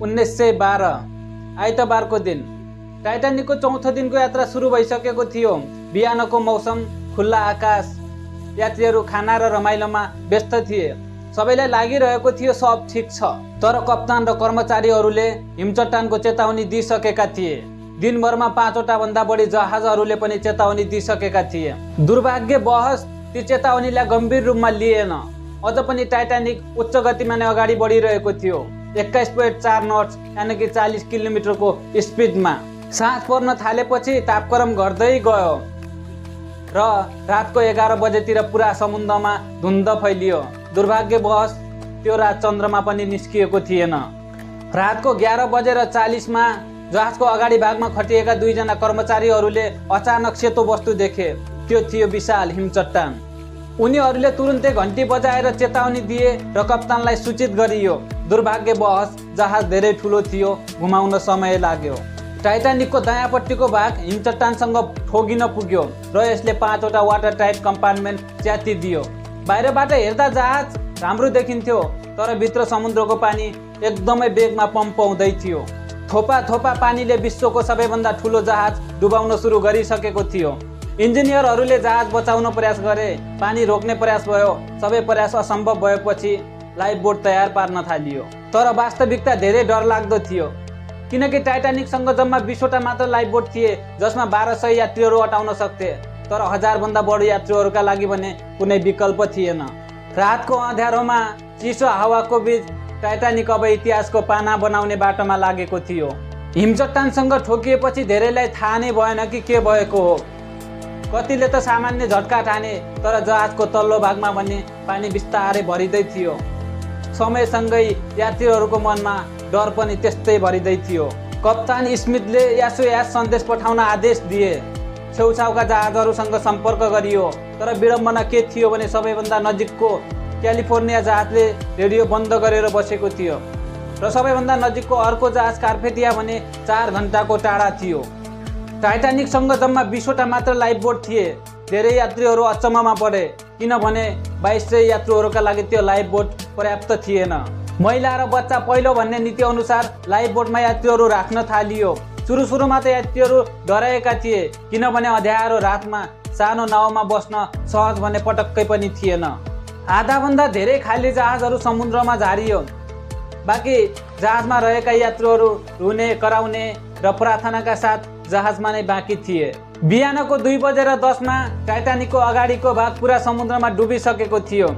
1912 आइतबारको दिन टाइटानिकको चौथो दिनको यात्रा सुरु भइसकेको थियो। बिहानको मौसम, खुल्ला आकाश, यात्रीहरू खाना र रमाइलोमा व्यस्त थिए। सबैलाई लागिरहेको थियो सब ठिक छ, तर कप्तान र कर्मचारीहरूले हिमचट्टानको चेतावनी दिइसकेका थिए। दिनभरमा 5वटा भन्दा बढी जहाजहरूले पनि चेतावनी दिइसकेका थिए। दुर्भाग्यवश ती चेतावनीलाई गम्भीर रूपमा लिएन। अझ पनि टाइटानिक उच्च गतिमा नै अगाडि बढिरहेको थियो, 21.4 नट्स यानि कि 40 किलोमिटरको स्पिडमा। साँझ पर्न थालेपछि तापक्रम घट्दै गयो र रातको 11 बजेतिर पुरा समुद्रमा धुन्द फैलियो। दुर्भाग्यवश त्यो रात चन्द्रमा पनि निस्किएको थिएन। रातको 11:40 जहाजको अगाडि भागमा खटिएका 2 जना कर्मचारीहरूले अचानक सेतो वस्तु देखे। त्यो थियो विशाल हिमचट्टान। उनीहरूले तुरुन्तै घन्टी बजाएर चेतावनी दिए र कप्तानलाई सूचित गरियो। दुर्भाग्यवश जहाज धेरै ठुलो थियो, घुमाउन समय लाग्यो। टाइटानिकको दायाँपट्टिको भाग हिमचट्टानसँग ठोगिन पुग्यो र यसले 5वटा वाटर टाइट कम्पार्टमेन्ट च्यातिदियो। बाहिरबाट हेर्दा जहाज राम्रो देखिन्थ्यो, तर भित्र समुद्रको पानी एकदमै वेगमा पम्प हुँदै थियो। थोपा थोपा पानीले विश्वको सबैभन्दा ठुलो जहाज डुबाउन सुरु गरिसकेको थियो। इन्जिनियरहरूले जहाज बचाउन प्रयास गरे, पानी रोक्ने प्रयास भयो। सबै प्रयास असम्भव भएपछि लाइफ बोट तयार पार्न थालियो। तर वास्तविकता धेरै डरलाग्दो थियो, किनकि टाइटानिकसँग जम्मा 20वटा मात्र लाइफ बोट थिए, जसमा 1200 यात्रीहरू अटाउन सक्थे। तर 1000 भन्दा बढी यात्रीहरूका लागि भने कुनै विकल्प थिएन। रातको अँध्यारोमा चिसो हावाको बीच टाइटानिक अब इतिहासको पाना बनाउने बाटोमा लागेको थियो। हिमचट्टानसँग ठोकिएपछि धेरैलाई थाहा नै भएन कि के भएको हो। कतिले त सामान्य झट्का ठाने, तर जहाजको तल्लो भागमा भने पानी बिस्तारै भरिँदै थियो। समयसँगै यात्रीहरूको मनमा डर पनि त्यस्तै भरिँदै थियो। कप्तान स्मिथले यासोयास सन्देश पठाउन आदेश दिए। छेउछाउका जहाजहरूसँग सम्पर्क गरियो, तर विडम्बना के थियो भने सबैभन्दा नजिकको क्यालिफोर्निया जहाजले रेडियो बन्द गरेर बसेको थियो र सबैभन्दा नजिकको अर्को जहाज कार्पेथिया भने 4 घन्टाको टाढा थियो। टाइटानिकसँग जम्मा 20वटा मात्र लाइफ बोट थिए। धेरै यात्रीहरू अचम्ममा परे, किनभने 2200 यात्रुहरूका लागि त्यो लाइफ बोट पर्याप्त थिएन। महिला र बच्चा पहिलो भन्ने नीति अनुसार लाइफ बोटमा यात्रीहरू राख्न थालियो। सुरुमा त यात्रीहरू डराएका थिए, किनभने अँध्यारो रातमा सानो नाउँमा बस्न सहज भन्ने पटक्कै पनि थिएन। आधाभन्दा धेरै खाली जहाजहरू समुद्रमा झारियो। बाँकी जहाजमा रहेका यात्रुहरू रुने, कराउने र प्रार्थनाका साथ जहाजमा नै बाँकी थिए। बिहानको 2:10 टाइटानिकको अगाडिको भाग पुरा समुद्रमा डुबिसकेको थियो।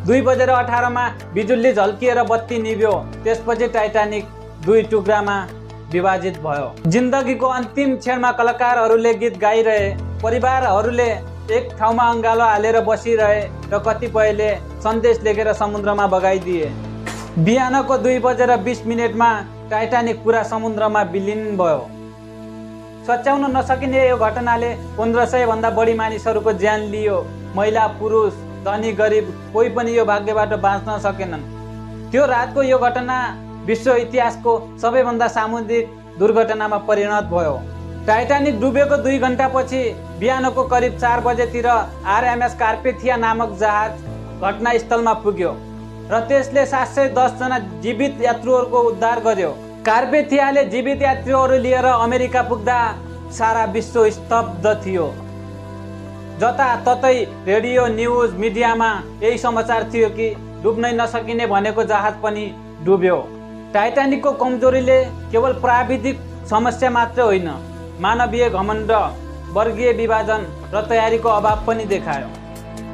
2:18 बिजुली झल्किएर बत्ती निभ्यो। त्यसपछि टाइटानिक 2 टुक्रामा विभाजित भयो। जिन्दगीको अन्तिम क्षणमा कलाकारहरूले गीत गाइरहे, परिवारहरूले एक ठाउँमा अङ्गालो हालेर बसिरहे र कतिपयले सन्देश लेखेर समुद्रमा बगाइदिए। बिहानको 2:20 टाइटानिक पुरा समुद्रमा विलीन भयो। सच्याउन नसकिने यो घटनाले 1500 भन्दा बढी मानिसहरूको ज्यान लियो। महिला, पुरुष, धनी, गरिब कोही पनि यो भाग्यबाट बाँच्न सकेनन्। त्यो रातको यो घटना विश्व इतिहासको सबैभन्दा सामुद्रिक दुर्घटनामा परिणत भयो। टाइटानिक डुबेको 2 घन्टापछि बिहानको करिब 4 बजेतिर आरएमएस कार्पेथिया नामक जहाज घटनास्थलमा पुग्यो र त्यसले 710 जना जीवित यात्रुहरूको उद्धार गर्यो। कार्पेथियाले जीवित यात्रुहरू लिएर अमेरिका पुग्दा सारा विश्व स्तब्ध थियो। जताततै रेडियो, न्युज, मिडियामा यही समाचार थियो कि डुब्नै नसकिने भनेको जहाज पनि डुब्यो। टाइटानिकको कमजोरीले केवल प्राविधिक समस्या मात्र होइन, मानवीय घमण्ड, वर्गीय विभाजन र तयारीको अभाव पनि देखायो।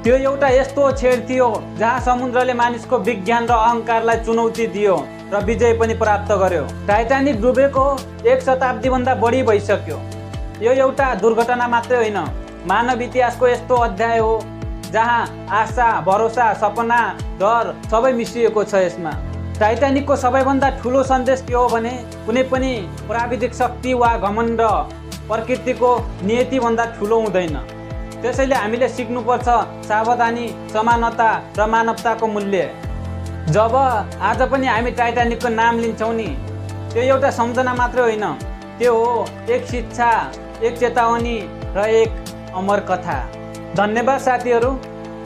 त्यो एउटा यस्तो छेड थियो जहाँ समुद्रले मानिसको विज्ञान र अहङ्कारलाई चुनौती दियो र विजय पनि प्राप्त गर्यो। टाइटानिक डुबेको 1 शताब्दी भन्दा बढी भइसक्यो। यो एउटा दुर्घटना मात्रै होइन, मानव इतिहासको यस्तो अध्याय हो जहाँ आशा, भरोसा, सपना, डर सबै मिसिएको छ यसमा। टाइटानिकको सबैभन्दा ठुलो सन्देश के हो भने कुनै पनि प्राविधिक शक्ति वा घमण्ड प्रकृतिको नियतिभन्दा ठुलो हुँदैन। त्यसैले हामीले सिक्नुपर्छ सावधानी, समानता र मानवताको मूल्य। जब आज पनि हामी टाइटानिकको नाम लिन्छौँ नि, त्यो एउटा सम्झना मात्रै होइन, त्यो हो एक शिक्षा, एक चेतावनी र एक अमर कथा। धन्यवाद साथीहरू,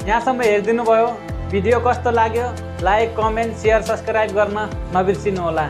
यहाँसम्म हेरिदिनु भयो। भिडियो कस्तो लाग्यो लाइक, कमेन्ट, सेयर, सब्सक्राइब गर्न नबिर्सिनुहोला।